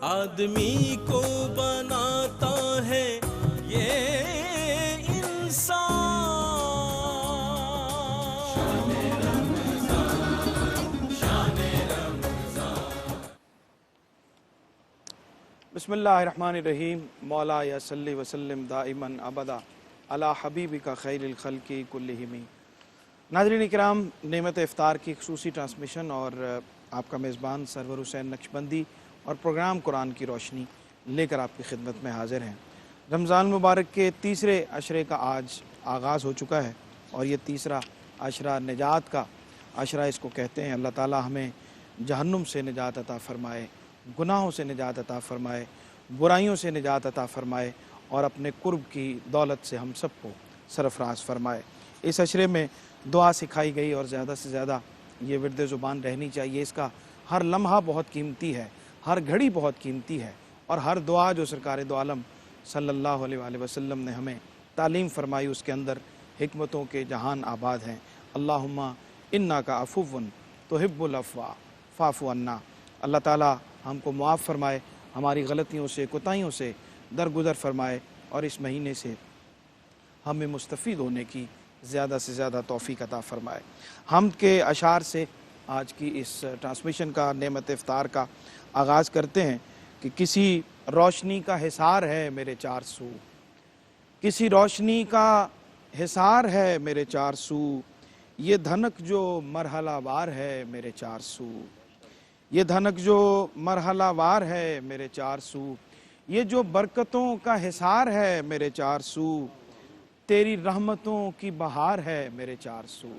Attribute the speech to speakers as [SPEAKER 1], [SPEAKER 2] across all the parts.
[SPEAKER 1] آدمی کو بناتا ہے یہ انسان.
[SPEAKER 2] بسم اللہ الرحمن الرحیم. مولا یا صلی وسلم دائماً ابدا علی حبیبک خیر الخلق کلہم. ناظرین اکرام، نعمت افطار کی خصوصی ٹرانسمیشن اور آپ کا میزبان سرور حسین نقشبندی اور پروگرام قرآن کی روشنی لے کر آپ کی خدمت میں حاضر ہیں. رمضان مبارک کے تیسرے عشرے کا آج آغاز ہو چکا ہے اور یہ تیسرا عشرہ نجات کا عشرہ اس کو کہتے ہیں. اللہ تعالی ہمیں جہنم سے نجات عطا فرمائے، گناہوں سے نجات عطا فرمائے، برائیوں سے نجات عطا فرمائے اور اپنے قرب کی دولت سے ہم سب کو سرفراز فرمائے. اس عشرے میں دعا سکھائی گئی اور زیادہ سے زیادہ یہ ورد زبان رہنی چاہیے. اس کا ہر لمحہ بہت قیمتی ہے، ہر گھڑی بہت قیمتی ہے اور ہر دعا جو سرکار دو عالم صلی اللہ علیہ وآلہ وسلم نے ہمیں تعلیم فرمائی اس کے اندر حکمتوں کے جہان آباد ہیں. اللہم انکا عفو تحب العفو فاعف عنا. اللہ تعالیٰ ہم کو معاف فرمائے، ہماری غلطیوں سے کوتاہیوں سے درگزر فرمائے اور اس مہینے سے ہمیں مستفید ہونے کی زیادہ سے زیادہ توفیق عطا فرمائے. حمد کے اشعار سے آج کی اس ٹرانسمیشن کا نعمت افطار کا آغاز کرتے ہیں کہ کسی روشنی کا حصار ہے میرے چار سو، کسی روشنی کا حصار ہے میرے چار سو، یہ دھنک جو مرحلہ وار ہے میرے چار سو، یہ دھنک جو مرحلہ وار ہے میرے چار سو، یہ جو برکتوں کا حصار ہے میرے چار سو، تیری رحمتوں کی بہار ہے میرے چار سو،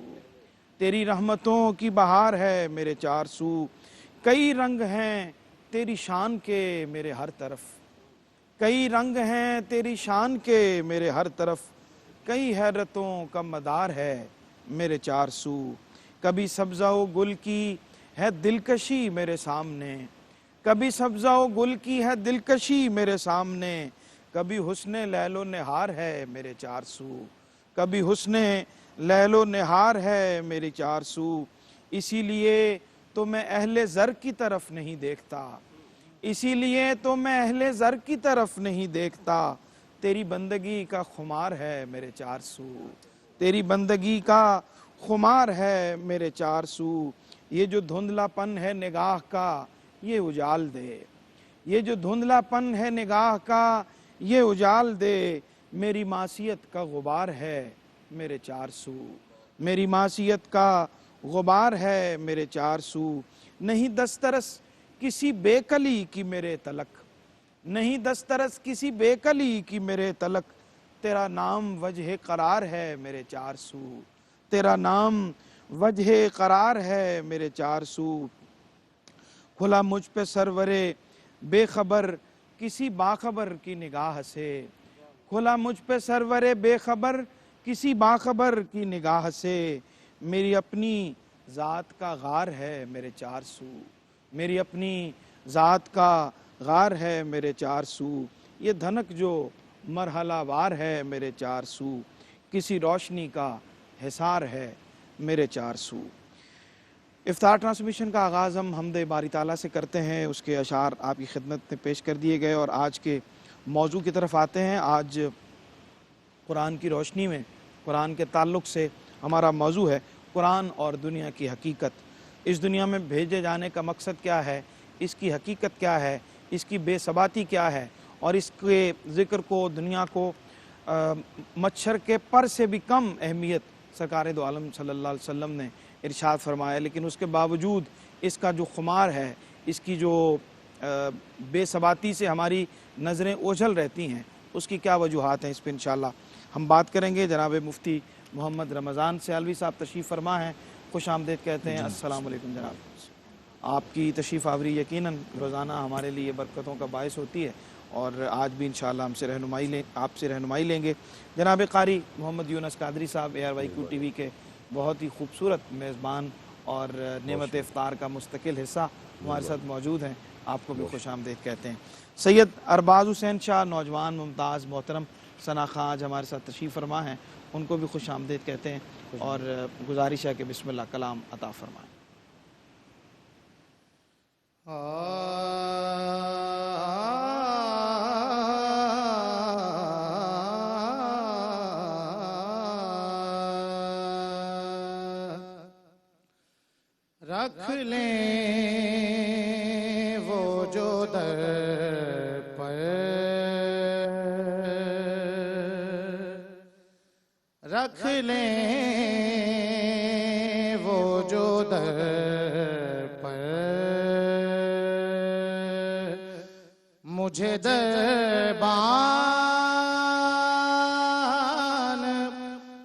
[SPEAKER 2] تیری رحمتوں کی بہار ہے میرے چار سو، کئی رنگ ہیں تیری شان کے میرے ہر طرف، کئی رنگ ہیں تیری شان کے میرے ہر طرف، کئی حیرتوں کا مدار ہے میرے چار سو، کبھی سبزہ و گل کی ہے دلکشی میرے سامنے، کبھی سبزہ و گل کی ہے دلکشی میرے سامنے، کبھی حسن لیل و نہار ہے میرے چار سو، کبھی حسن لیل و نہار ہے میری چار سو، اسی لیے تو میں اہل زر کی طرف نہیں دیکھتا، اسی لیے تو میں اہل زر کی طرف نہیں دیکھتا، تیری بندگی کا خمار ہے میرے چار سو، تیری بندگی کا خمار ہے میرے چار سو، یہ جو دھندلا پن ہے نگاہ کا یہ اجال دے، یہ جو دھندلا پن ہے نگاہ کا یہ اجال دے، میری معصیت کا غبار ہے میرے چار سو، میری معصیت کا غبار ہے میرے چار سو، نہیں دسترس کسی بے کلی کی میرے تلک، نہیں دسترس کسی بے کلی کی میرے تلک، تیرا نام وجہ قرار ہے میرے چار سو، تیرا نام وجہ قرار ہے میرے چار سو، کھلا مجھ پہ سرور بے خبر کسی باخبر کی نگاہ سے، کھلا مجھ پہ سرور بے خبر کسی باخبر کی نگاہ سے، میری اپنی ذات کا غار ہے میرے چار سو، میری اپنی ذات کا غار ہے میرے چار سو، یہ دھنک جو مرحلہ وار ہے میرے چار سو، کسی روشنی کا حصار ہے میرے چار سو. افطار ٹرانسمیشن کا آغاز ہم حمد باری تعالیٰ سے کرتے ہیں، اس کے اشعار آپ کی خدمت میں پیش کر دیے گئے اور آج کے موضوع کی طرف آتے ہیں. آج قرآن کی روشنی میں قرآن کے تعلق سے ہمارا موضوع ہے قرآن اور دنیا کی حقیقت. اس دنیا میں بھیجے جانے کا مقصد کیا ہے، اس کی حقیقت کیا ہے، اس کی بے ثباتی کیا ہے اور اس کے ذکر کو دنیا کو مچھر کے پر سے بھی کم اہمیت سرکار دو عالم صلی اللہ علیہ وسلم نے ارشاد فرمایا. لیکن اس کے باوجود اس کا جو خمار ہے، اس کی جو بے ثباتی سے ہماری نظریں اوجھل رہتی ہیں، اس کی کیا وجوہات ہیں، اس پہ انشاءاللہ ہم بات کریں گے. جناب مفتی محمد رمضان سیالوی صاحب تشریف فرما ہیں، خوش آمدید کہتے ہیں. السلام علیکم جناب. آپ کی تشریف آوری یقیناً روزانہ ہمارے لیے برکتوں کا باعث ہوتی ہے اور آج بھی انشاءاللہ آپ سے رہنمائی لیں گے. جناب قاری محمد یونس قادری صاحب ARYQ TV کے بہت ہی خوبصورت میزبان اور نعمت افطار کا مستقل حصہ ہمارے ساتھ موجود ہیں، آپ کو بھی خوش آمدید کہتے ہیں. سید ارباز حسین شاہ نوجوان ممتاز محترم ثنا خاں آج ہمارے ساتھ تشریف فرما ہیں، ان کو بھی خوش آمدید کہتے ہیں اور گزارش ہے کہ بسم اللہ کلام عطا فرمائیں. وہ جو در پر رکھ لیں وہ جو در پر مجھے دربان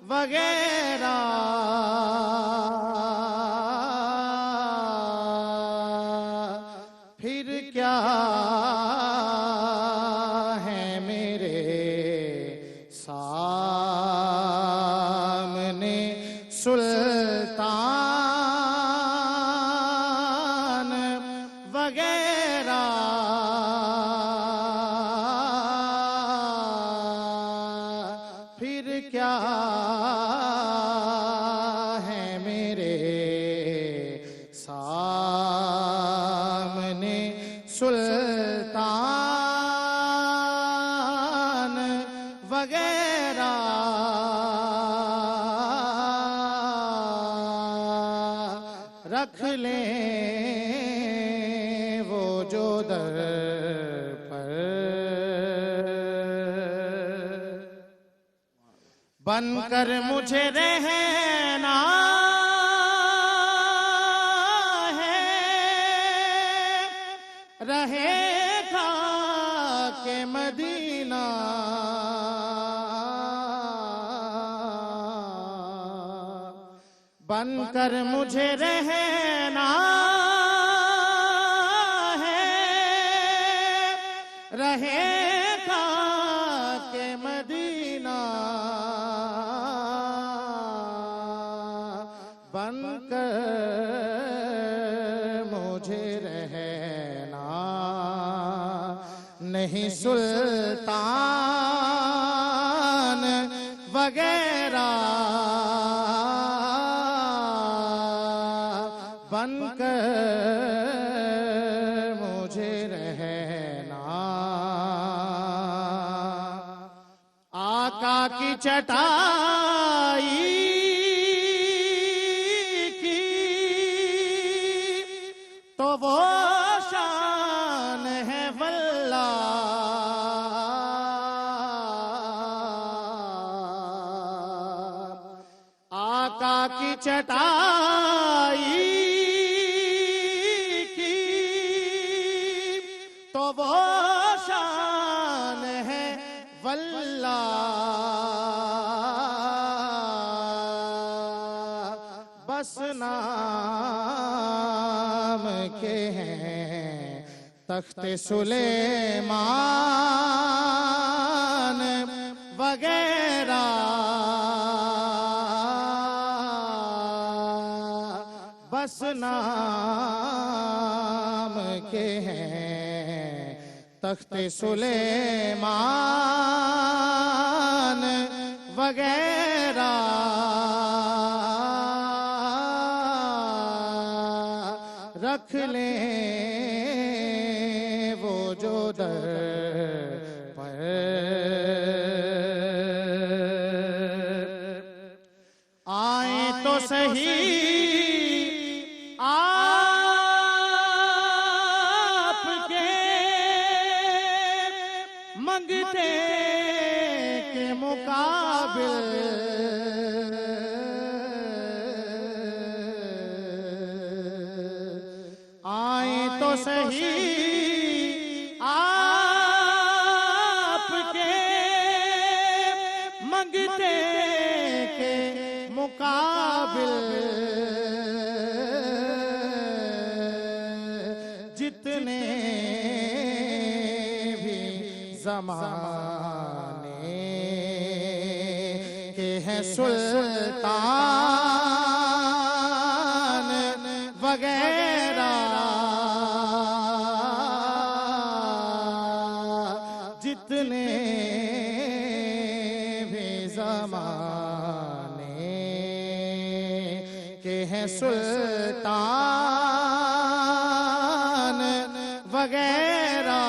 [SPEAKER 2] وغیرہ پھر کیا ہے میرے سامنے سلطان وغیرہ پھر کیا ہے میرے سامنے سلطان وغیرہ رکھ لیں وہ جو در پر بن کر مجھے رہنا ہے رہے گا کہ مدینہ بن کر مجھے رہنا ہے رہے گا کہ مدینہ بن کر مجھے رہنا نہیں سلطان وغیرہ بن کر مجھے رہنا آقا کی چٹائی کی تو وہ شان ہے واللہ آقا کی چٹائی تو وہ شان ہے واللہ بس نام کے ہیں تخت سلیمان وغیرہ بس نام کے ہیں تخت سلیمان وغیرہ رکھ لیں وہ جو در پر آئیں تو صحیح منگتے کے مقابل آئیں تو صحیح آپ کے منگتے کے مقابل جتنے زمانے کے ہیں سلطان وغیرہ جتنے بھی زمانے کے ہیں سلطان وغیرہ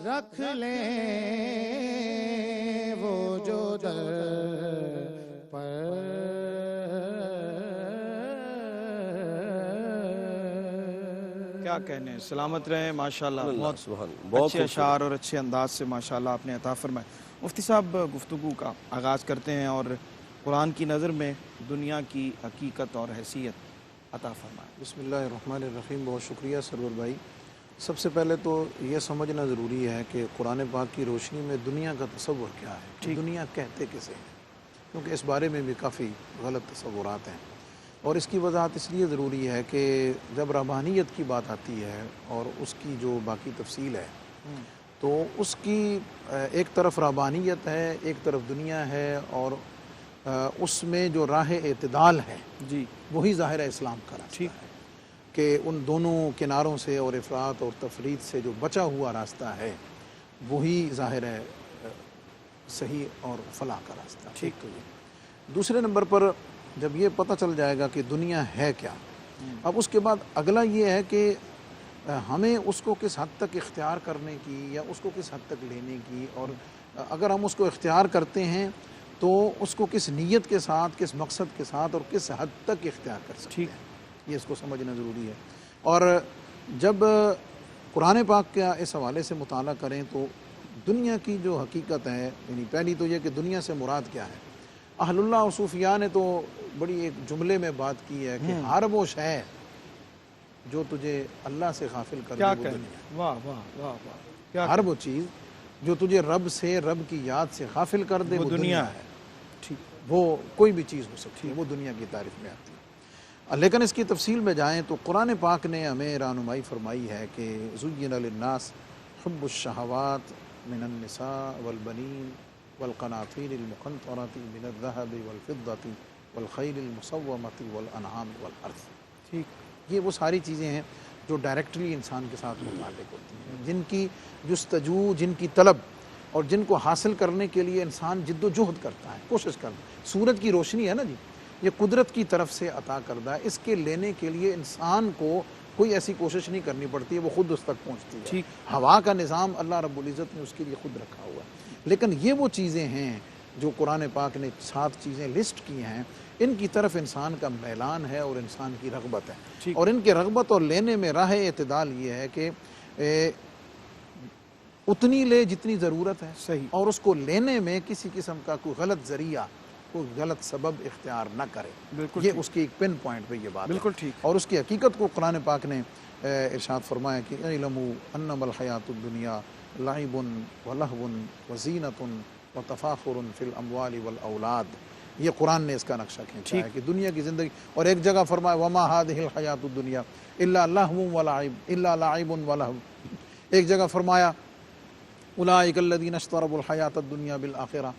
[SPEAKER 2] رکھ لیں وہ جو در پر کیا کہنے ہیں، سلامت رہیں ماشاءاللہ، بہت
[SPEAKER 3] بہت
[SPEAKER 2] اچھے اشعار اور اچھے انداز سے ماشاءاللہ آپ نے عطا فرمائے۔ مفتی صاحب گفتگو کا آغاز کرتے ہیں اور قرآن کی نظر میں دنیا کی حقیقت اور حیثیت عطا فرمائے۔
[SPEAKER 4] بسم اللہ الرحمن الرحیم، بہت شکریہ سرور بھائی۔ سب سے پہلے تو یہ سمجھنا ضروری ہے کہ قرآن پاک کی روشنی میں دنیا کا تصور کیا ہے، دنیا کہتے کسے ہیں، کیونکہ اس بارے میں بھی کافی غلط تصورات ہیں، اور اس کی وضاحت اس لیے ضروری ہے کہ جب ربانیت کی بات آتی ہے اور اس کی جو باقی تفصیل ہے تو اس کی ایک طرف ربانیت ہے، ایک طرف دنیا ہے، اور اس میں جو راہ اعتدال ہے
[SPEAKER 2] جی
[SPEAKER 4] وہی ظاہر اسلام کا راستہ ہے، کہ ان دونوں کناروں سے اور افراط اور تفرید سے جو بچا ہوا راستہ ہے وہی ظاہر ہے صحیح اور فلاح کا راستہ۔ ٹھیک تو یہ دوسرے نمبر پر جب یہ پتہ چل جائے گا کہ دنیا ہے کیا، اب اس کے بعد اگلا یہ ہے کہ ہمیں اس کو کس حد تک اختیار کرنے کی یا اس کو کس حد تک لینے کی، اور اگر ہم اس کو اختیار کرتے ہیں تو اس کو کس نیت کے ساتھ، کس مقصد کے ساتھ اور کس حد تک اختیار کر سکتے ہیں، یہ اس کو سمجھنا ضروری ہے۔ اور جب قرآن پاک کا اس حوالے سے مطالعہ کریں تو دنیا کی جو حقیقت ہے، یعنی پہلی تو یہ کہ دنیا سے مراد کیا ہے۔ اہل اللہ و صوفیاء نے تو بڑی ایک جملے میں بات کی ہے کہ ہر وہ شے جو تجھے اللہ سے غافل کر دے
[SPEAKER 2] کیا
[SPEAKER 4] وہ
[SPEAKER 2] کہنے
[SPEAKER 4] دنیا ہے،
[SPEAKER 2] واہ واہ واہ واہ،
[SPEAKER 4] ہر وہ چیز جو تجھے رب سے، رب کی یاد سے غافل کر دے وہ دنیا ہے۔ وہ کوئی بھی چیز ہو سکتی ہے، وہ دنیا کی تعریف میں آتی ہے۔ لیکن اس کی تفصیل میں جائیں تو قرآن پاک نے ہمیں رہنمائی فرمائی ہے کہ زُيِّنَ لِلنَّاسِ حُبُّ الشَّهَوَاتِ مِنَ النِّسَاءِ وَالْبَنِينَ وَالْقَنَاطِيرِ الْمُقَنطَرَةِ مِنَ الذَّهَبِ وَالْفِضَّةِ وَالْخَيْلِ الْمُسَوَّمَةِ وَالْأَنْعَامِ وَالْحَرْثِ۔ ٹھیک، یہ وہ ساری چیزیں ہیں جو ڈائریکٹلی انسان کے ساتھ متعلق ہوتی ہیں، جن کی جستجو، جن کی طلب اور جن کو حاصل کرنے کے لیے انسان جد و جہد کرتا ہے، کوشش کرتا ہے۔ سورج کی روشنی ہے نا جی، یہ قدرت کی طرف سے عطا کردہ ہے، اس کے لینے کے لیے انسان کو کوئی ایسی کوشش نہیں کرنی پڑتی ہے، وہ خود اس تک پہنچتی ہے۔ ہوا کا نظام اللہ رب العزت نے اس کے لیے خود رکھا ہوا ہے، لیکن یہ وہ چیزیں ہیں جو قرآن پاک نے 7 چیزیں لسٹ کی ہیں، ان کی طرف انسان کا میلان ہے اور انسان کی رغبت ہے، اور ان کے رغبت اور لینے میں راہ اعتدال یہ ہے کہ اتنی لے جتنی ضرورت ہے،
[SPEAKER 2] صحیح،
[SPEAKER 4] اور اس کو لینے میں کسی قسم کا کوئی غلط ذریعہ، کوئی غلط سبب اختیار نہ کرے۔
[SPEAKER 2] بالکل
[SPEAKER 4] یہ اس کی ایک پن پوائنٹ پہ یہ بات ہے،
[SPEAKER 2] بالکل ٹھیک،
[SPEAKER 4] اور اس کی حقیقت کو قرآن پاک نے ارشاد فرمایا کہ اعلموا انما الحیات الدنیا لعب ولہو وزینۃ وتفاخر فی الاموال والاولاد۔ یہ قرآن نے اس کا نقشہ کھینچا ہے کہ دنیا کی زندگی، اور ایک جگہ فرمایا وما هذه الحیات الدنیا الا لہو ولعب الا لعب ولہو، ایک جگہ فرمایا اولئک الذین اشتروا الحیات الدنیا بالآخرہ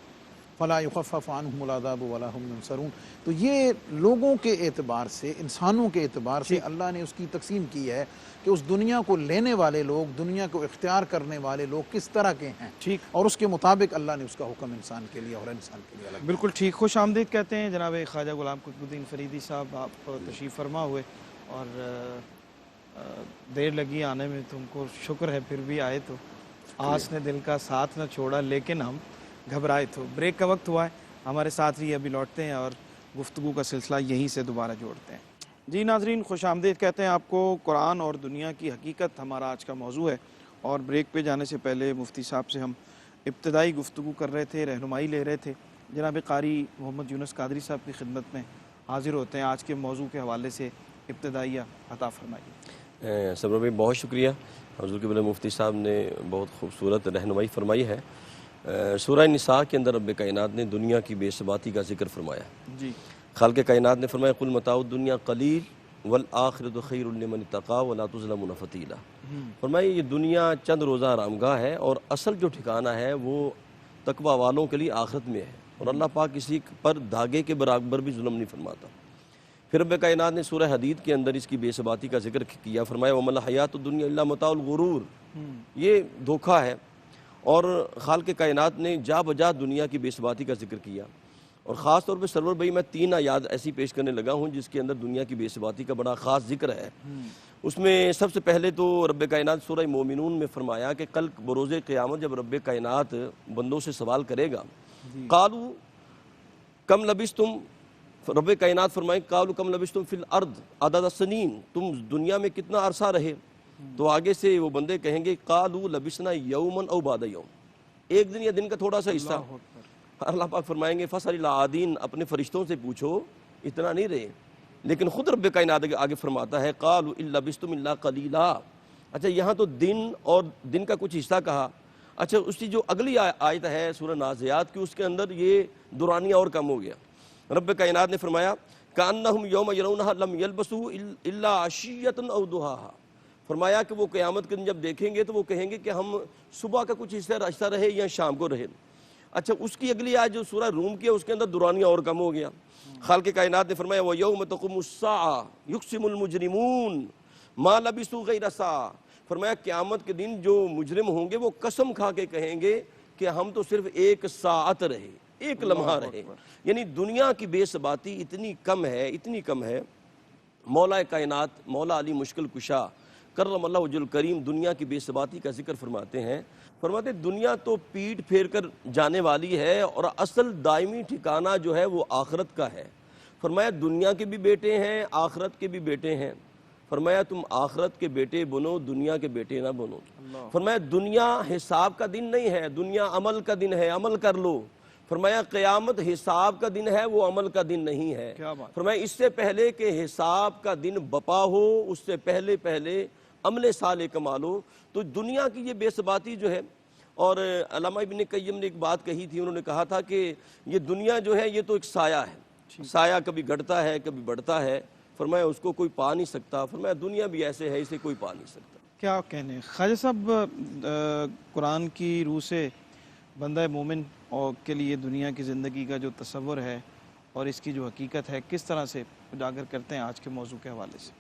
[SPEAKER 4] فلا یخفف عنہم العذاب ولا هم ینصرون۔ تو یہ لوگوں کے اعتبار سے، انسانوں کے اعتبار سے اللہ نے اس کی تقسیم کی ہے کہ اس دنیا کو لینے والے لوگ، دنیا کو اختیار کرنے والے لوگ کس طرح کے ہیں،
[SPEAKER 2] ٹھیک،
[SPEAKER 4] اور اس کے مطابق اللہ نے اس کا حکم انسان کے لیے اور انسان کے لیے الگ۔
[SPEAKER 2] بالکل ٹھیک۔ خوش آمدید کہتے ہیں جناب خواجہ غلام قطب الدین فریدی صاحب، آپ تشریف فرما ہوئے، اور دیر لگی آنے میں، تم کو شکر ہے پھر بھی آئے، تو آس نے دل کا ساتھ نہ چھوڑا لیکن ہم گھبرائے تو۔ بریک کا وقت ہوا ہے، ہمارے ساتھ ہی ابھی لوٹتے ہیں اور گفتگو کا سلسلہ یہیں سے دوبارہ جوڑتے ہیں۔ جی ناظرین، خوش آمدید کہتے ہیں آپ کو۔ قرآن اور دنیا کی حقیقت ہمارا آج کا موضوع ہے، اور بریک پہ جانے سے پہلے مفتی صاحب سے ہم ابتدائی گفتگو کر رہے تھے، رہنمائی لے رہے تھے۔ جناب قاری محمد یونس قادری صاحب کی خدمت میں حاضر ہوتے ہیں، آج کے موضوع کے حوالے سے ابتدائیہ عطا فرمائیے۔
[SPEAKER 3] صبر بھائی بہت شکریہ، حضور قبلہ مفتی صاحب نے بہت خوبصورت رہنمائی فرمائی ہے۔ سورہ نساء کے اندر رب کائنات نے دنیا کی بے ثباتی کا ذکر فرمایا۔
[SPEAKER 2] جی،
[SPEAKER 3] خالق کائنات نے فرمایا قل متاع الدنیا قلیل والآخرۃ خیر لمن اتقی ولا تظلمون فتیلا۔ فرمایا یہ دنیا چند روزہ آرامگاہ ہے، اور اصل جو ٹھکانہ ہے وہ تقوی والوں کے لیے آخرت میں ہے، اور اللہ پاک کسی پر دھاگے کے برابر بھی ظلم نہیں فرماتا۔ پھر رب کائنات نے سورہ حدید کے اندر اس کی بے ثباتی کا ذکر کیا، فرمایا وما الحیات الدنیا الا متاع الغرور، یہ دھوکہ ہے۔ اور خالق کائنات نے جا بجا دنیا کی بے ثباتی کا ذکر کیا، اور خاص طور پہ سرور بھائی میں 3 آیات ایسی پیش کرنے لگا ہوں جس کے اندر دنیا کی بے ثباتی کا بڑا خاص ذکر ہے۔ اس میں سب سے پہلے تو رب کائنات سورہ مومنون میں فرمایا کہ کل بروز قیامت جب رب کائنات بندوں سے سوال کرے گا، قالوا کم لبثتم، رب کائنات فرمائیں قالوا کم لبثتم فی الارض عدد السنین، تم دنیا میں کتنا عرصہ رہے، تو آگے سے وہ بندے کہیں گے قالوا لبسنا یوما او بعد یوم، ایک دن یا دن کا تھوڑا سا حصہ۔ اللہ پاک فرمائیں گے فصل العادین، اپنے فرشتوں سے پوچھو اتنا نہیں رہے، لیکن خود رب کائنات آگے فرماتا ہے قالوا ان لبستم الا قلیلا۔ اچھا یہاں تو دن اور دن کا کچھ حصہ کہا، اچھا اس کی جو اگلی آیت ہے سورہ نازعات کی، اس کے اندر یہ دورانیہ اور کم ہو گیا۔ رب کائنات نے فرمایا کأنہم یوم یرونہا لم یلبسوا الا عشیۃ او ضحاہا، فرمایا کہ وہ قیامت کے دن جب دیکھیں گے تو وہ کہیں گے کہ ہم صبح کا کچھ حصہ رہے یا شام کو رہے۔ اچھا اس کی اگلی آیت جو سورہ روم کی ہے اس کے اندر دورانیہ اور کم ہو گیا۔ خالق کائنات نے فرمایا وَيَوْمَ تَقُومُ السَّاعَةُ يُقْسِمُ الْمُجْرِمُونَ مَا لَبِثُوا غَيْرَ سَاعَةٍ، فرمایا قیامت کے دن جو مجرم ہوں گے وہ قسم کھا کے کہیں گے کہ ہم تو صرف ایک ساعت رہے، ایک لمحہ رہے۔ یعنی دنیا کی بے ثباتی اتنی کم ہے، اتنی کم ہے۔ مولا کائنات مولا علی مشکل کشا کرم اللہ وجہ الکریم دنیا کی بے ثباتی کا ذکر فرماتے ہیں، فرماتے دنیا تو پیٹ پھیر کر جانے والی ہے اور اصل دائمی ٹھکانہ جو ہے وہ آخرت کا ہے۔ فرمایا دنیا کے بھی بیٹے ہیں، آخرت کے بھی بیٹے ہیں، فرمایا تم آخرت کے بیٹے بنو، دنیا کے بیٹے نہ بنو۔ فرمایا دنیا حساب کا دن نہیں ہے، دنیا عمل کا دن ہے، عمل کر لو۔ فرمایا قیامت حساب کا دن ہے، وہ عمل کا دن نہیں ہے۔ فرمایا اس سے پہلے کہ حساب کا دن بپا ہو، اس سے پہلے عمل صالح کما لو۔ تو دنیا کی یہ بے ثباتی جو ہے، اور علامہ ابن قیم نے ایک بات کہی تھی، انہوں نے کہا تھا کہ یہ دنیا جو ہے یہ تو ایک سایہ ہے، سایہ کبھی گھٹتا ہے کبھی بڑھتا ہے، فرمایا اس کو کوئی پا نہیں سکتا۔ فرمایا دنیا بھی ایسے ہے، اسے کوئی پا نہیں سکتا۔
[SPEAKER 2] کیا کہنے خواجہ صاحب، قرآن کی روح سے بندہ مومن اور کے لیے دنیا کی زندگی کا جو تصور ہے اور اس کی جو حقیقت ہے کس طرح سے اجاگر کرتے ہیں آج کے موضوع کے حوالے سے؟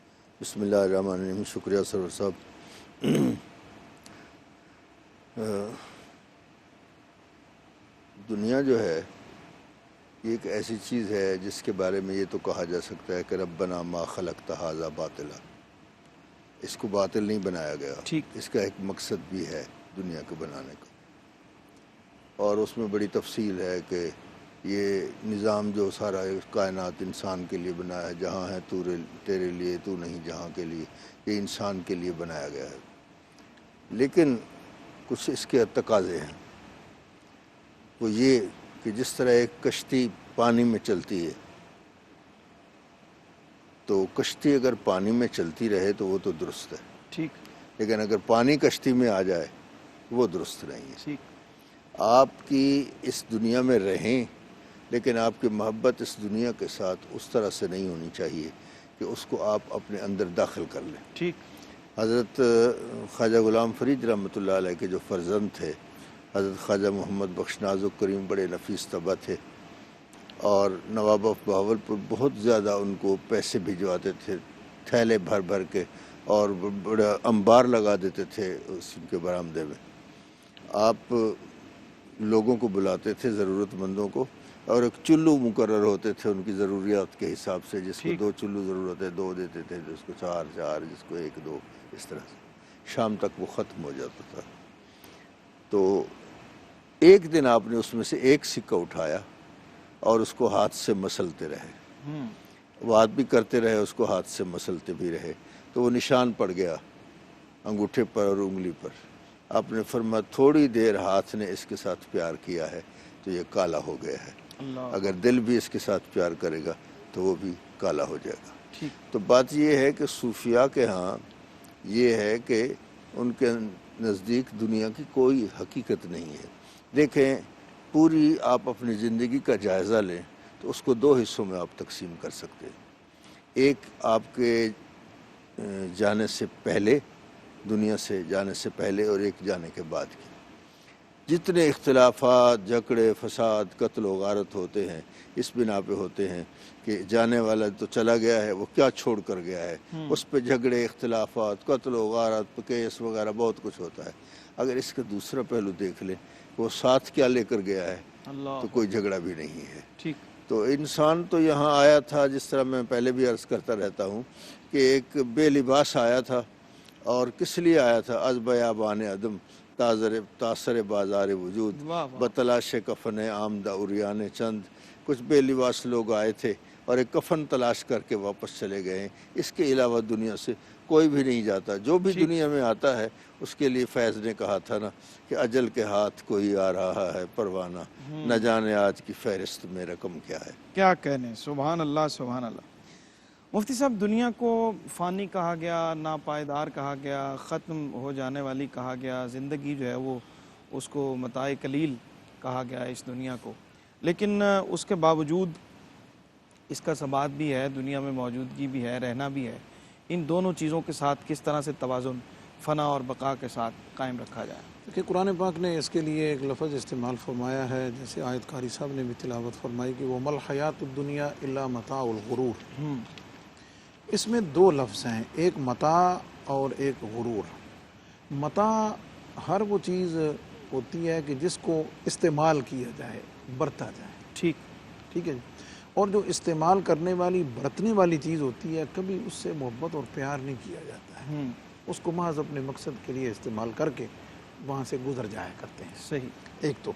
[SPEAKER 5] بسم اللہ الرحمن الرحیم۔ شکریہ سرور صاحب۔ دنیا جو ہے یہ ایک ایسی چیز ہے جس کے بارے میں یہ تو کہا جا سکتا ہے کہ ربنا ما خلقت ھذا باطلا، اس کو باطل نہیں بنایا گیا، اس کا ایک مقصد بھی ہے دنیا کو بنانے کا، اور اس میں بڑی تفصیل ہے کہ یہ نظام جو سارا کائنات انسان کے لیے بنایا ہے، جہاں ہے تو تیرے لیے، تو نہیں جہاں کے لیے، یہ انسان کے لیے بنایا گیا ہے۔ لیکن کچھ اس کے تقاضے ہیں، وہ یہ کہ جس طرح ایک کشتی پانی میں چلتی ہے، تو کشتی اگر پانی میں چلتی رہے تو وہ تو درست ہے،
[SPEAKER 2] ٹھیک،
[SPEAKER 5] لیکن اگر پانی کشتی میں آ جائے وہ درست نہیں ہے۔
[SPEAKER 2] ٹھیک،
[SPEAKER 5] آپ کی اس دنیا میں رہیں، لیکن آپ کی محبت اس دنیا کے ساتھ اس طرح سے نہیں ہونی چاہیے کہ اس کو آپ اپنے اندر داخل کر لیں۔
[SPEAKER 2] ٹھیک۔
[SPEAKER 5] حضرت خواجہ غلام فرید رحمۃ اللہ علیہ کے جو فرزند تھے حضرت خواجہ محمد بخش نازک کریم، بڑے نفیس طبع تھے، اور نواب آف بہاولپور بہت زیادہ ان کو پیسے بھجواتے تھے تھیلے بھر بھر کے، اور بڑا انبار لگا دیتے تھے اس کے برآمدے میں۔ آپ لوگوں کو بلاتے تھے، ضرورت مندوں کو، اور ایک چلو مقرر ہوتے تھے ان کی ضروریات کے حساب سے، جس کو 2 چلو ضرورت ہے 2 دیتے تھے، جس کو 4 جس کو 1 2، اس طرح سے شام تک وہ ختم ہو جاتا تھا۔ تو ایک دن آپ نے اس میں سے ایک سکہ اٹھایا اور اس کو ہاتھ سے مسلتے رہے، بات بھی کرتے رہے، اس کو ہاتھ سے مسلتے بھی رہے، تو وہ نشان پڑ گیا انگوٹھے پر اور انگلی پر۔ آپ نے فرمایا تھوڑی دیر ہاتھ نے اس کے ساتھ پیار کیا ہے تو یہ کالا ہو گیا ہے، اگر دل بھی اس کے ساتھ پیار کرے گا تو وہ بھی کالا ہو جائے گا۔ تو بات یہ ہے کہ صوفیاء کے ہاں یہ ہے کہ ان کے نزدیک دنیا کی کوئی حقیقت نہیں ہے۔ دیکھیں، پوری آپ اپنی زندگی کا جائزہ لیں تو اس کو 2 حصوں میں آپ تقسیم کر سکتے ہیں، ایک آپ کے جانے سے پہلے، دنیا سے جانے سے پہلے، اور ایک جانے کے بعد کی۔ جتنے اختلافات، جھگڑے، فساد، قتل و غارت ہوتے ہیں اس بنا پہ ہوتے ہیں کہ جانے والا تو چلا گیا ہے، وہ کیا چھوڑ کر گیا ہے، اس پہ جھگڑے، اختلافات، قتل و غارت، کیس وغیرہ بہت کچھ ہوتا ہے۔ اگر اس کا دوسرا پہلو دیکھ لیں، وہ ساتھ کیا لے کر گیا ہے، تو کوئی جھگڑا بھی نہیں ہے۔ تو انسان تو یہاں آیا تھا، جس طرح میں پہلے بھی عرض کرتا رہتا ہوں کہ ایک بے لباس آیا تھا، اور کس لیے آیا تھا؟ از بیابان عدم تاثر بازار وجود، بتلاش کفن آمدہ اریان چند۔ کچھ بے لباس لوگ آئے تھے اور ایک کفن تلاش کر کے واپس چلے گئے ہیں۔ اس کے علاوہ دنیا سے کوئی بھی نہیں جاتا۔ جو بھی دنیا میں آتا ہے اس کے لیے فیض نے کہا تھا نا کہ اجل کے ہاتھ کوئی آ رہا ہے پروانہ، نہ جانے آج کی فہرست میں رقم کیا ہے۔
[SPEAKER 2] کیا کہنے، سبحان اللہ سبحان اللہ۔ مفتی صاحب، دنیا کو فانی کہا گیا، ناپائیدار کہا گیا، ختم ہو جانے والی کہا گیا، زندگی جو ہے وہ اس کو متاع قلیل کہا گیا اس دنیا کو، لیکن اس کے باوجود اس کا ثبات بھی ہے، دنیا میں موجودگی بھی ہے، رہنا بھی ہے۔ ان دونوں چیزوں کے ساتھ کس طرح سے توازن فنا اور بقا کے ساتھ قائم رکھا جائے؟
[SPEAKER 4] کہ قرآن پاک نے اس کے لیے ایک لفظ استعمال فرمایا ہے، جیسے آیت کاری صاحب نے بھی تلاوت فرمائی کہ وہ مل حیات الدنیا الا متاع الغرور۔ اس میں دو لفظ ہیں، ایک متاع اور ایک غرور۔ متاع ہر وہ چیز ہوتی ہے کہ جس کو استعمال کیا جائے، برتا جائے، ٹھیک ہے جی۔ اور جو استعمال کرنے والی، برتنے والی چیز ہوتی ہے، کبھی اس سے محبت اور پیار نہیں کیا جاتا ہے، اس کو محض اپنے مقصد کے لیے استعمال کر کے وہاں سے گزر جایا کرتے ہیں۔
[SPEAKER 2] صحیح۔
[SPEAKER 4] ایک تو،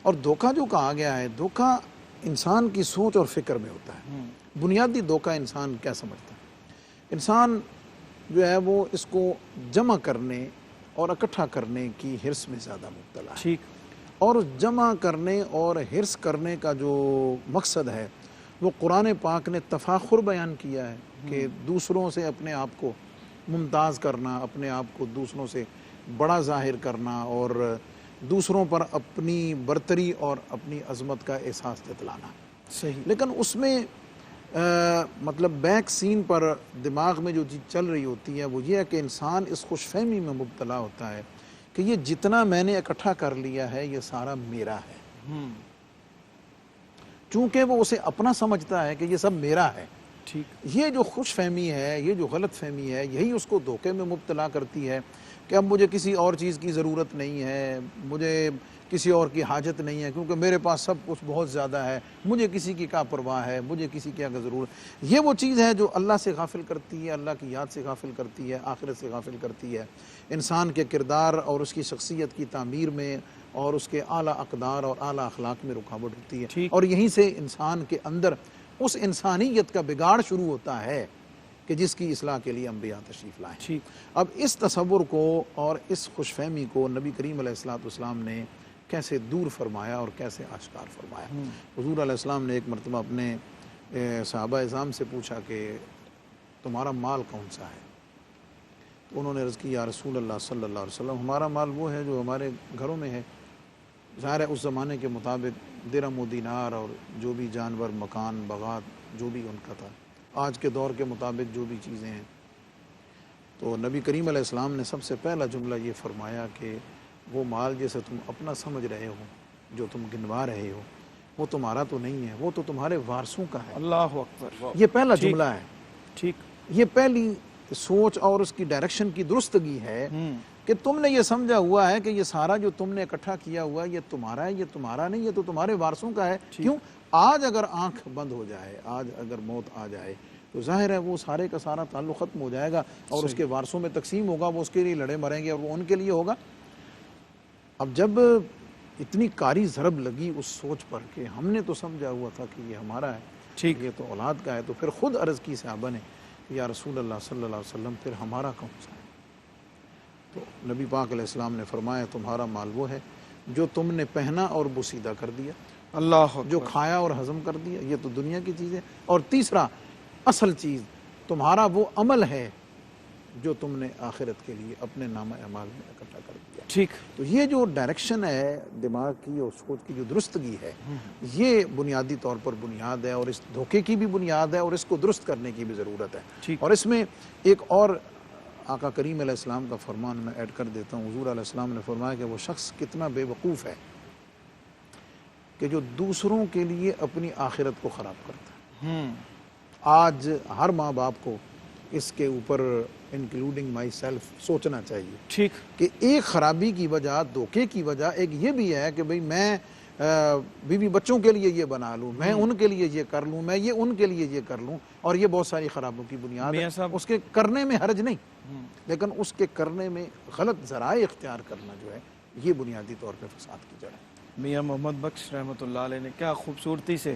[SPEAKER 4] اور دھوکہ جو کہا گیا ہے، دھوکہ انسان کی سوچ اور فکر میں ہوتا ہے۔ بنیادی دھوکہ انسان کیا سمجھتا ہے؟ انسان جو ہے وہ اس کو جمع کرنے اور اکٹھا کرنے کی حرص میں زیادہ مبتلا ہے،
[SPEAKER 2] ٹھیک۔
[SPEAKER 4] اور اس جمع کرنے اور حرص کرنے کا جو مقصد ہے وہ قرآن پاک نے تفاخر بیان کیا ہے کہ دوسروں سے اپنے آپ کو ممتاز کرنا، اپنے آپ کو دوسروں سے بڑا ظاہر کرنا، اور دوسروں پر اپنی برتری اور اپنی عظمت کا احساس جتلانا۔
[SPEAKER 2] صحیح۔
[SPEAKER 4] لیکن اس میں مطلب بیک سین پر دماغ میں جو چیز چل رہی ہوتی ہے وہ یہ ہے کہ انسان اس خوش فہمی میں مبتلا ہوتا ہے کہ یہ جتنا میں نے اکٹھا کر لیا ہے یہ سارا میرا ہے، چونکہ وہ اسے اپنا سمجھتا ہے کہ یہ سب میرا ہے۔
[SPEAKER 2] ٹھیک۔
[SPEAKER 4] یہ جو خوش فہمی ہے، یہ جو غلط فہمی ہے، یہی اس کو دھوکے میں مبتلا کرتی ہے کہ اب مجھے کسی اور چیز کی ضرورت نہیں ہے، مجھے کسی اور کی حاجت نہیں ہے، کیونکہ میرے پاس سب کچھ بہت زیادہ ہے، مجھے کسی کی کیا پرواہ ہے، مجھے کسی کی کیا ضرورت۔ یہ وہ چیز ہے جو اللہ سے غافل کرتی ہے، اللہ کی یاد سے غافل کرتی ہے، آخرت سے غافل کرتی ہے، انسان کے کردار اور اس کی شخصیت کی تعمیر میں اور اس کے اعلیٰ اقدار اور اعلیٰ اخلاق میں رکاوٹ ہوتی ہے، اور یہیں سے انسان کے اندر اس انسانیت کا بگاڑ شروع ہوتا ہے کہ جس کی اصلاح کے لیے انبیاء تشریف لائے۔ اب اس تصور کو اور اس خوش فہمی کو نبی کریم علیہ السلام نے کیسے دور فرمایا اور کیسے آشکار فرمایا۔ حضور علیہ السلام نے ایک مرتبہ اپنے صحابہ اعظام سے پوچھا کہ تمہارا مال کون سا ہے؟ تو انہوں نے عرض کی یا رسول اللہ صلی اللہ علیہ وسلم، ہمارا مال وہ ہے جو ہمارے گھروں میں ہے۔ ظاہر ہے اس زمانے کے مطابق درہم و دینار اور جو بھی جانور، مکان، باغات جو بھی ان کا تھا، آج کے دور کے مطابق جو بھی چیزیں ہیں۔ تو نبی کریم علیہ السلام نے سب سے پہلا جملہ یہ فرمایا کہ وہ مال جسے تم اپنا سمجھ رہے ہو، جو تم گنوا رہے ہو، وہ تمہارا تو نہیں ہے، وہ تو تمہارے وارثوں کا ہے۔
[SPEAKER 2] اللہ اکبر۔
[SPEAKER 4] یہ پہلا جملہ ہے۔
[SPEAKER 2] ٹھیک۔
[SPEAKER 4] یہ پہلی سوچ اور اس کی ڈائریکشن کی درستگی ہے کہ تم نے یہ سمجھا ہوا ہے کہ یہ سارا جو تم نے اکٹھا کیا ہوا ہے یہ تمہارا ہے، یہ تمہارا نہیں، یہ تو تمہارے وارثوں کا ہے۔ کیوں؟ آج اگر آنکھ بند ہو جائے، آج اگر موت آ جائے تو ظاہر ہے وہ سارے کا سارا تعلق ختم ہو جائے گا اور اس کے وارثوں میں تقسیم ہوگا، وہ اس کے لیے لڑے مریں گے اور وہ ان کے لیے ہوگا۔ اب جب اتنی کاری ضرب لگی اس سوچ پر کہ ہم نے تو سمجھا ہوا تھا کہ یہ ہمارا ہے، یہ تو اولاد کا ہے، تو پھر خود عرض کی صحابہ نے یا رسول اللہ صلی اللہ علیہ وسلم پھر ہمارا کون سا ہے؟ تو نبی پاک علیہ السلام نے فرمایا تمہارا مال وہ ہے جو تم نے پہنا اور بوسیدہ کر دیا،
[SPEAKER 2] اللہ
[SPEAKER 4] جو کھایا اور ہضم کر دیا، یہ تو دنیا کی چیز ہے۔ اور تیسرا اصل چیز تمہارا وہ عمل ہے جو تم نے آخرت کے لیے اپنے نامہ اعمال میں اکٹھا کر دیا۔
[SPEAKER 2] ٹھیک۔
[SPEAKER 4] تو یہ جو ڈائریکشن ہے دماغ کی اور سوچ کی جو درستگی ہے، یہ بنیادی طور پر بنیاد ہے، اور اس دھوکے کی بھی بنیاد ہے، اور اس کو درست کرنے کی بھی ضرورت ہے۔ اور اس میں ایک اور آقا کریم علیہ السلام کا فرمان میں ایڈ کر دیتا ہوں۔ حضور علیہ السلام نے فرمایا کہ وہ شخص کتنا بے وقوف ہے کہ جو دوسروں کے لیے اپنی آخرت کو خراب کرتا ہے۔ آج ہر ماں باپ کو اس کے اوپر انکلوڈنگ مائی سیلف سوچنا چاہیے۔
[SPEAKER 2] ٹھیک۔
[SPEAKER 4] کہ ایک خرابی کی وجہ، دھوکے کی وجہ ایک یہ بھی ہے کہ بھئی میں بیوی بچوں کے لیے یہ بنا لوں، میں ان کے لیے یہ کر لوں، میں یہ ان کے لیے یہ کر لوں، اور یہ بہت ساری خرابوں کی بنیاد ہے۔ اس کے کرنے میں حرج نہیں، لیکن اس کے کرنے میں غلط ذرائع اختیار کرنا جو ہے یہ بنیادی طور پہ فساد کی جڑ ہے۔
[SPEAKER 2] میاں محمد بخش رحمۃ اللہ علیہ نے کیا خوبصورتی سے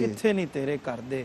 [SPEAKER 2] ਕਿੱਥੇ ਨਹੀਂ ਤੇਰੇ ਕਰਦੇ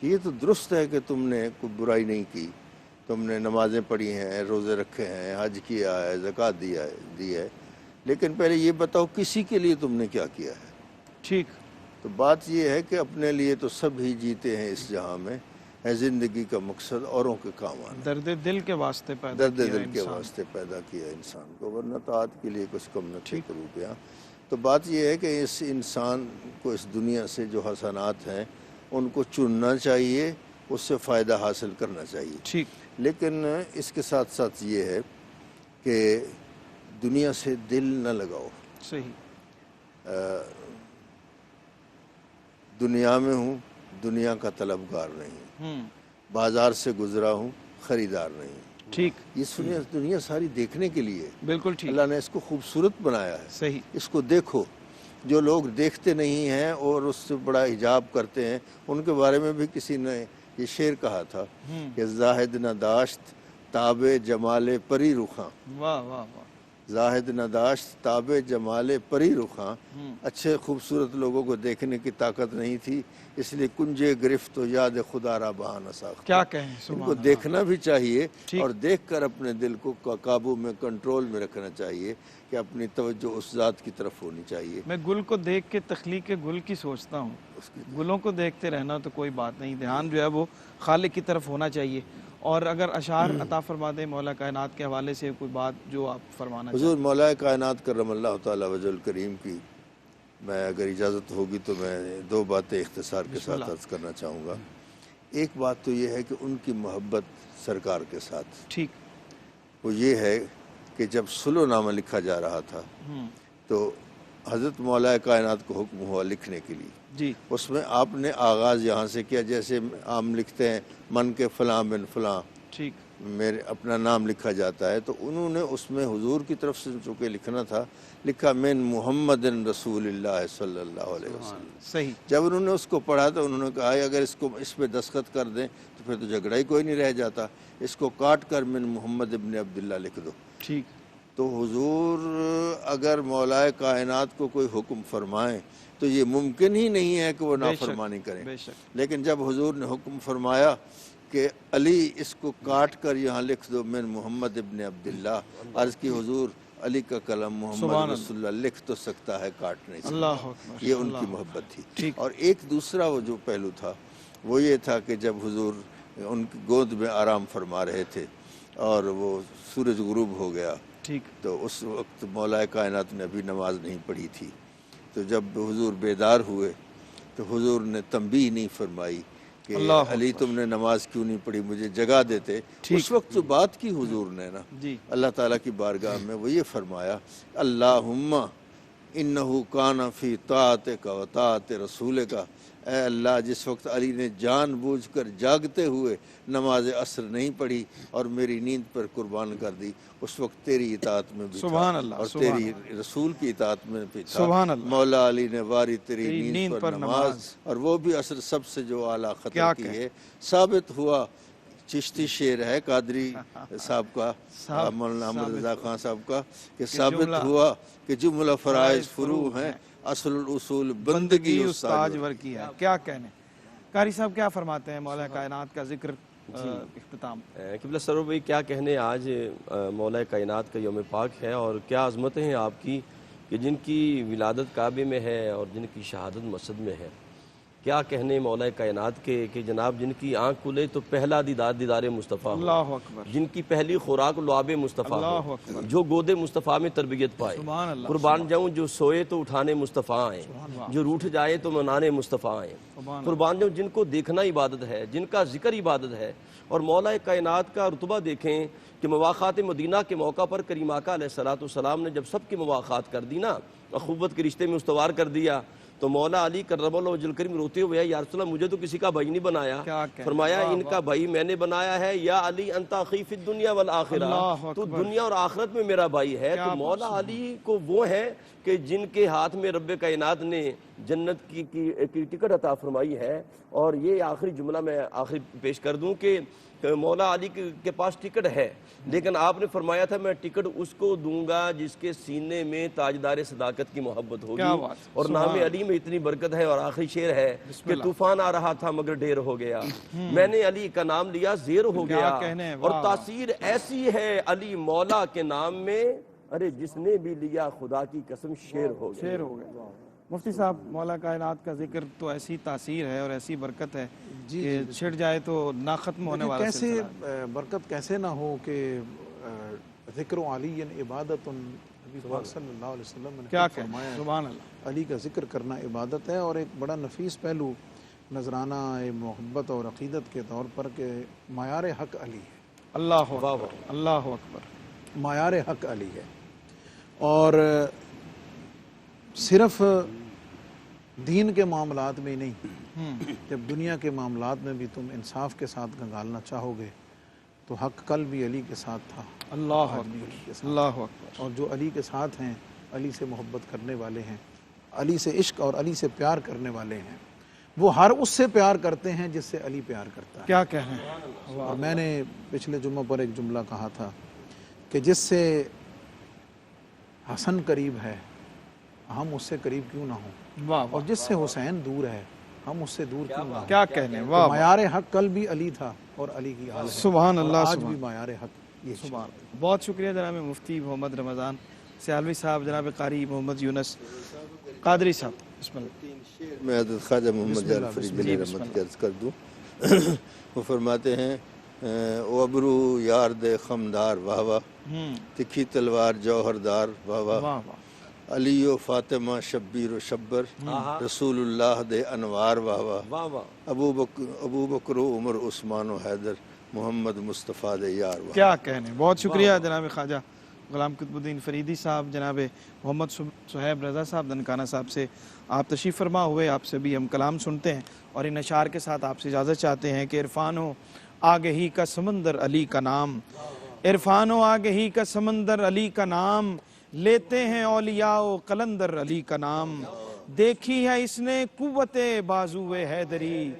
[SPEAKER 5] کہ یہ تو درست ہے کہ تم نے کوئی برائی نہیں کی، تم نے نمازیں پڑھی ہیں، روزے رکھے ہیں، حج کیا ہے، زکوٰۃ دی ہے، لیکن پہلے یہ بتاؤ کسی کے لیے تم نے کیا کیا ہے۔
[SPEAKER 2] ٹھیک،
[SPEAKER 5] تو بات یہ ہے کہ اپنے لیے تو سب ہی جیتے ہیں اس جہاں میں، ہے زندگی کا مقصد اوروں کے کام آنا،
[SPEAKER 2] درد دل کے واسطے پیدا
[SPEAKER 5] درد
[SPEAKER 2] کیا
[SPEAKER 5] دل کے
[SPEAKER 2] انسان۔
[SPEAKER 5] واسطے پیدا کیا انسان کو، ورنہ طاعت کے لیے کچھ کم نہ تھے روپیہ۔ تو بات یہ ہے کہ اس انسان کو اس دنیا سے جو حسنات ہیں ان کو چننا چاہیے، اس سے فائدہ حاصل کرنا چاہیے،
[SPEAKER 2] ٹھیک،
[SPEAKER 5] لیکن اس کے ساتھ ساتھ یہ ہے کہ دنیا سے دل نہ لگاؤ۔
[SPEAKER 2] صحیح،
[SPEAKER 5] دنیا میں ہوں، دنیا کا طلبگار نہیں، بازار سے گزرا ہوں، خریدار نہیں۔
[SPEAKER 2] ٹھیک،
[SPEAKER 5] یہ دنیا ساری دیکھنے کے لیے،
[SPEAKER 2] بالکل ٹھیک،
[SPEAKER 5] اللہ نے اس کو خوبصورت بنایا ہے،
[SPEAKER 2] صحیح،
[SPEAKER 5] اس کو دیکھو۔ جو لوگ دیکھتے نہیں ہیں اور اس سے بڑا حجاب کرتے ہیں، ان کے بارے میں بھی کسی نے یہ شعر کہا تھا کہ زاہد نہ داشت تاب جمال پری رخاں،
[SPEAKER 2] واہ واہ واہ،
[SPEAKER 5] زاہد نہ داشت تاب جمال پری رخاں، اچھے خوبصورت لوگوں کو دیکھنے کی طاقت نہیں تھی، اس لیے کنجے گرفت و یاد خدا را بہانہ ساخت۔
[SPEAKER 2] کیا کہیں،
[SPEAKER 5] ان
[SPEAKER 2] سبحان
[SPEAKER 5] کو
[SPEAKER 2] اللہ۔
[SPEAKER 5] دیکھنا بھی چاہیے اور دیکھ کر اپنے دل کو قابو میں، کنٹرول میں رکھنا چاہیے کہ اپنی توجہ اس ذات کی طرف ہونی چاہیے۔
[SPEAKER 2] میں گل کو دیکھ کے تخلیق گل کی سوچتا ہوں، گلوں کو دیکھتے رہنا تو کوئی بات نہیں، دھیان جو ہے وہ خالق کی طرف ہونا چاہیے۔ اور اگر اشعار عطا فرما دیں مولا کائنات کے حوالے سے کوئی بات جو آپ فرمانا چاہیں۔
[SPEAKER 5] حضور مولا کائنات کرم اللہ تعالیٰ وجہ الکریم کی میں اگر اجازت ہوگی تو میں دو باتیں اختصار کے ساتھ عرض کرنا چاہوں گا۔ ایک بات تو یہ ہے کہ ان کی محبت سرکار کے ساتھ،
[SPEAKER 2] ٹھیک،
[SPEAKER 5] وہ یہ ہے کہ جب سلو نامہ لکھا جا رہا تھا تو حضرت مولا کائنات کو حکم ہوا لکھنے کے لیے،
[SPEAKER 2] جی،
[SPEAKER 5] اس میں آپ نے آغاز یہاں سے کیا، جیسے عام لکھتے ہیں من کے فلاں بن فلاں،
[SPEAKER 2] ٹھیک،
[SPEAKER 5] میرے اپنا نام لکھا جاتا ہے، تو انہوں نے اس میں حضور کی طرف سے چونکہ لکھنا تھا، لکھا من محمد رسول اللہ صلی اللہ علیہ وسلم۔
[SPEAKER 2] صحیح،
[SPEAKER 5] جب انہوں نے اس کو پڑھا تو انہوں نے کہا اگر اس پہ دستخط کر دیں تو پھر تو جھگڑا ہی کوئی نہیں رہ جاتا، اس کو کاٹ کر من محمد ابن عبداللہ لکھ دو۔
[SPEAKER 2] ٹھیک،
[SPEAKER 5] تو حضور اگر مولا کائنات کو کوئی حکم فرمائیں تو یہ ممکن ہی نہیں ہے کہ وہ نافرمانی کریں،
[SPEAKER 2] بے شک،
[SPEAKER 5] لیکن جب حضور نے حکم فرمایا کہ علی اس کو کاٹ کر یہاں لکھ دو من محمد ابن عبداللہ، عرض کی حضور علی کا قلم محمد رسول اللہ لکھ تو سکتا ہے، کاٹ نہیں سکتا۔
[SPEAKER 2] اللہ اکبر،
[SPEAKER 5] یہ ان کی محبت تھی۔ اور ایک دوسرا وہ جو پہلو تھا وہ یہ تھا کہ جب حضور ان کی گود میں آرام فرما رہے تھے اور وہ سورج غروب ہو گیا،
[SPEAKER 2] ٹھیک،
[SPEAKER 5] تو اس وقت مولا کائنات نے ابھی نماز نہیں پڑھی تھی، تو جب حضور بیدار ہوئے تو حضور نے تنبیہ نہیں فرمائی کہ علی تم نے نماز کیوں نہیں پڑھی، مجھے جگا دیتے۔ اس وقت جو بات کی حضور نے نا
[SPEAKER 2] جی،
[SPEAKER 5] اللہ تعالیٰ کی بارگاہ میں، وہ یہ فرمایا اللہم انہو کان فی طاعتک و طاعت رسولک، اے اللہ جس وقت علی نے جان بوجھ کر جاگتے ہوئے نماز عصر نہیں پڑھی اور میری نیند پر قربان کر دی، اس وقت تیری اطاعت میں بھی تھا اور تیری رسول کی اطاعت میں بھی تھا۔ مولا علی نے واری تیری نیند پر نماز، اور وہ بھی عصر سب سے جو اعلیٰ خطر کی ہے۔ ثابت ہوا، چشتی شعر ہے قادری صاحب کا، مولانا احمد رضا خان صاحب کا، کہ ثابت ہوا کہ جملہ فرائض فروع ہیں، اصل الاصول بندگی
[SPEAKER 2] استاج ور کی ہے۔ کیا کہنے، قاری صاحب کیا فرماتے ہیں مولا کائنات کا ذکر اختتام؟
[SPEAKER 3] قبلہ سرور بھائی کیا کہنے، آج مولا کائنات کا یوم پاک ہے اور کیا عظمتیں ہیں آپ کی کہ جن کی ولادت کعبے میں ہے اور جن کی شہادت مسجد میں ہے۔ کیا کہنے مولا کائنات کے کہ جناب جن کی آنکھ کھلے تو پہلا دیدار مصطفیٰ ہو،
[SPEAKER 2] اللہ اکبر،
[SPEAKER 3] جن کی پہلی خوراک لعاب مصطفیٰ ہو، جو گود مصطفیٰ میں تربیت پائے، قربان جاؤں جو سوئے تو اٹھانے مصطفیٰ آئیں، جو روٹھ جائے تو منانے مصطفیٰ آئیں، قربان جاؤں جن کو دیکھنا عبادت ہے، جن کا ذکر عبادت ہے۔ اور مولا کائنات کا رتبہ دیکھیں کہ مواخات مدینہ کے موقع پر کریم آقا علیہ السلام نے جب سب کی مواخات کر دی نا، اخوت کے رشتے میں استوار کر دیا، تو مولا علی کرم اللہ وجہ الکریم روتے ہوئے یا رسول اللہ مجھے تو کسی کا بھائی نہیں بنایا، فرمایا ان کا بھائی میں نے بنایا ہے، یا علی انت اخی فی الدنیا والآخرہ، تو دنیا اور آخرت میں میرا بھائی ہے۔ تو مولا علی کو وہ ہے کہ جن کے ہاتھ میں رب کائنات نے جنت کی ٹکٹ عطا فرمائی ہے۔ اور یہ آخری جملہ میں آخری پیش کر دوں کہ کہ مولا علی کے پاس ٹکٹ ہے، لیکن آپ نے فرمایا تھا میں ٹکٹ اس کو دوں گا جس کے سینے میں تاجدار صداقت کی محبت ہوگی، اور نام علی میں اتنی برکت ہے۔ اور آخری شعر ہے کہ طوفان آ رہا تھا مگر ڈیر ہو گیا، میں نے علی کا نام لیا زیر ہو گیا، اور تاثیر ایسی ہے علی مولا کے نام میں، ارے جس نے بھی لیا خدا کی قسم شیر ہو گیا۔
[SPEAKER 2] مفتی صاحب، مولا کائنات کا ذکر تو ایسی تاثیر ہے اور ایسی برکت ہے کہ چھڑ جائے تو نہ ختم ہونے والا
[SPEAKER 4] کیسے برکت کیسے نہ ہو کہ ذکر علی عبادت، نبی پاک صلی اللہ علیہ وسلم نے
[SPEAKER 2] کیا
[SPEAKER 4] فرمایا ہے
[SPEAKER 2] سبحان اللہ،
[SPEAKER 4] علی کا ذکر کرنا عبادت ہے، اور ایک بڑا نفیس پہلو نذرانہ محبت اور عقیدت کے طور پر کہ معیار حق علی ہے،
[SPEAKER 2] اللہ اکبر، اللہ اکبر،
[SPEAKER 4] معیار حق علی ہے۔ اور صرف دین کے معاملات میں ہی نہیں، جب دنیا کے معاملات میں بھی تم انصاف کے ساتھ گنگالنا چاہو گے تو حق کل بھی علی کے ساتھ تھا،
[SPEAKER 2] اللہ
[SPEAKER 4] آج بھی علی کے ساتھ،
[SPEAKER 2] اللہ اکبر،
[SPEAKER 4] اور جو علی کے ساتھ ہیں، علی سے محبت کرنے والے ہیں، علی سے عشق اور علی سے پیار کرنے والے ہیں، وہ ہر اس سے پیار کرتے ہیں جس سے علی پیار کرتا ہے۔
[SPEAKER 2] کیا کہیں،
[SPEAKER 4] اور میں نے پچھلے جمعہ پر ایک جملہ کہا تھا کہ جس سے حسن قریب ہے ہم اس سے قریب کیوں نہ ہوں،
[SPEAKER 2] واہ
[SPEAKER 4] اور جس سے حسین دور ہے ہم اس سے دور کیوں نہ ہوں۔
[SPEAKER 2] کیا کہنے، واہ
[SPEAKER 4] معیار حق کل بھی علی تھا اور علی کی حال ہے،
[SPEAKER 2] سبحان اللہ،
[SPEAKER 4] اور آج بھی معیار حق یہ ہے۔
[SPEAKER 2] بہت شکریہ جناب مفتی محمد رمضان سیالوی صاحب، جناب قاری محمد یونس قادری صاحب، بسم اللہ۔
[SPEAKER 5] میں حضرت خواجہ محمد جعفر فرید علیہ رحمت کی عرض کر دوں، وہ فرماتے ہیں او ابرو یار دے خمدار واہ واہ، تکھی تلوار جوہردار واہ واہ، علی و فاطمہ شبیر و شبر، رسول اللہ دے انوار واہ واہ، ابو بکر و عمر عثمان و حیدر، محمد مصطفیٰ دے یار واہ۔
[SPEAKER 2] کیا کہنے، بہت شکریہ جناب خواجہ غلام قطب الدین فریدی صاحب، جناب محمد صہیب رضا صاحب دنکانہ صاحب سے آپ تشریف فرما ہوئے، آپ سے بھی ہم کلام سنتے ہیں اور ان اشعار کے ساتھ آپ سے اجازت چاہتے ہیں کہ عرفان و آگہی کا سمندر علی کا نام، عرفان و آگہی کا سمندر علی کا نام، لیتے ہیں اولیاء و قلندر علی کا نام، دیکھی ہے اس نے قوت بازو حیدری،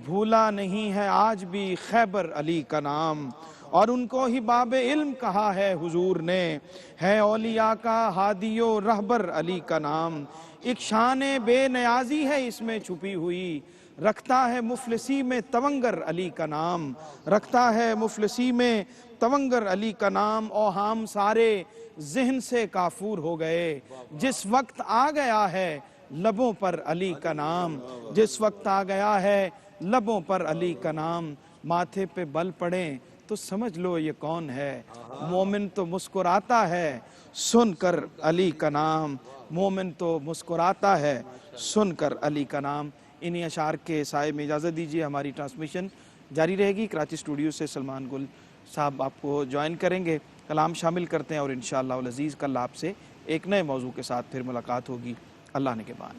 [SPEAKER 2] بھولا نہیں ہے آج بھی خیبر علی کا نام، اور ان کو ہی باب علم کہا ہے حضور نے، ہے اولیاء کا ہادی و رہبر علی کا نام، ایک شان بے نیازی ہے اس میں چھپی ہوئی، رکھتا ہے مفلسی میں تونگر علی کا نام، رکھتا ہے مفلسی میں تونگر علی کا نام، اوہام سارے ذہن سے کافور ہو گئے، جس وقت آ گیا ہے لبوں پر علی کا نام، جس وقت آ گیا ہے لبوں پر علی کا نام، ماتھے پہ بل پڑیں تو سمجھ لو یہ کون ہے، مومن تو مسکراتا ہے سن کر علی کا نام، مومن تو مسکراتا ہے سن کر علی کا نام۔ انہی اشعار کے سائے میں اجازت دیجیے، ہماری ٹرانسمیشن جاری رہے گی۔ کراچی اسٹوڈیو سے سلمان گل صاحب آپ کو جوائن کریں گے، کلام شامل کرتے ہیں، اور انشاءاللہ العزیز کل آپ سے ایک نئے موضوع کے ساتھ پھر ملاقات ہوگی، اللہ نے کے بان۔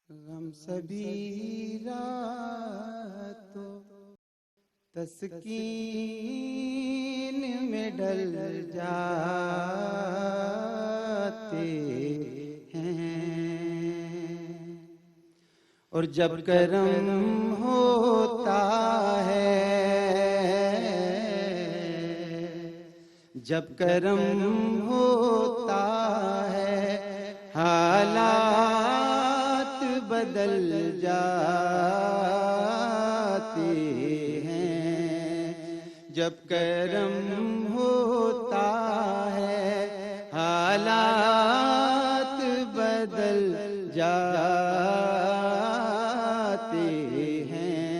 [SPEAKER 6] غم سبھی راتوں تسکین میں ڈل جاتے ہیں، اور جب کرم ہوتا ہے، جب کرم ہوتا ہے، حالات بدل جاتے ہیں، جب کرم ہوتا ہے، حالات بدل جاتے ہیں،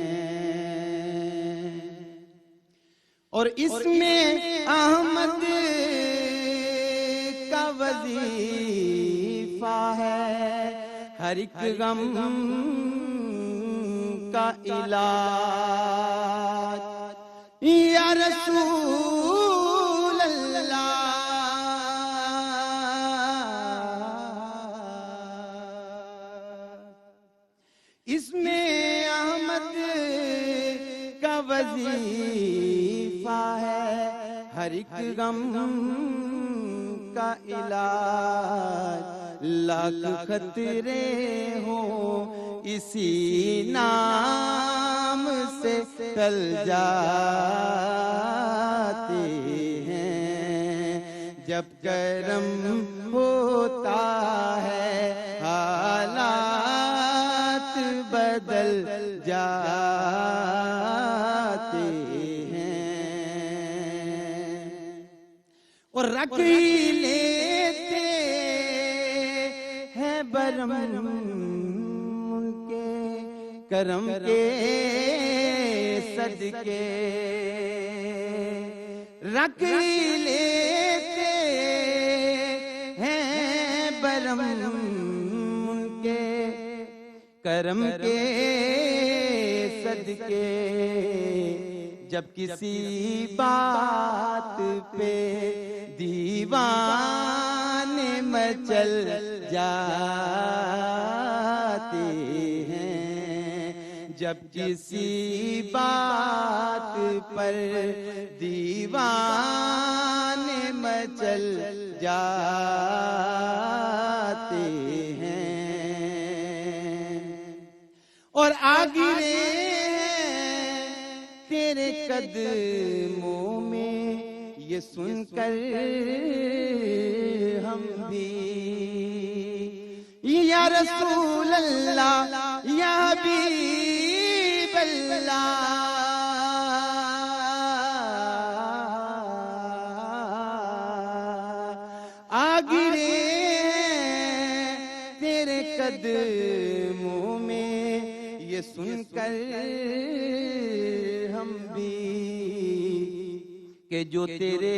[SPEAKER 6] اور اس میں احمد کا وظیفہ ہے ہر ایک غم کا علاج، یا رسول اللہ اس میں احمد کا وظیفہ ہے ہر ایک غم کا علاج، لاکھ خطرے ہوں اسی نام سے ٹل جاتے ہیں جب کرم ہوتا ہے حالات بدل جاتے ہیں اور رکھ ہی لیتے ہیں برم ان کے کرم کے صدقے رکھ ہی لیتے ہیں برم ان کے کرم کے صدقے جب کسی بات پہ دیوانے مچل جاتے ہیں جب کسی بات پر دیوانے مچل جاتے ہیں اور آگے تیرے قدموں میں یہ سن کر ہم بھی یا رسول اللہ یا حبیب اللہ آگرے تیرے قدموں میں یہ سن کر ہم بھی کہ جو تیرے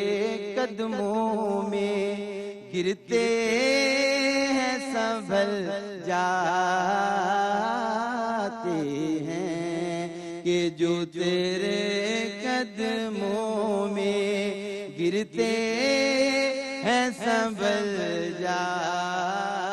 [SPEAKER 6] قدموں میں گرتے ہیں سنبھل جاتے ہیں کہ جو تیرے قدموں میں گرتے ہیں سنبھل جاتے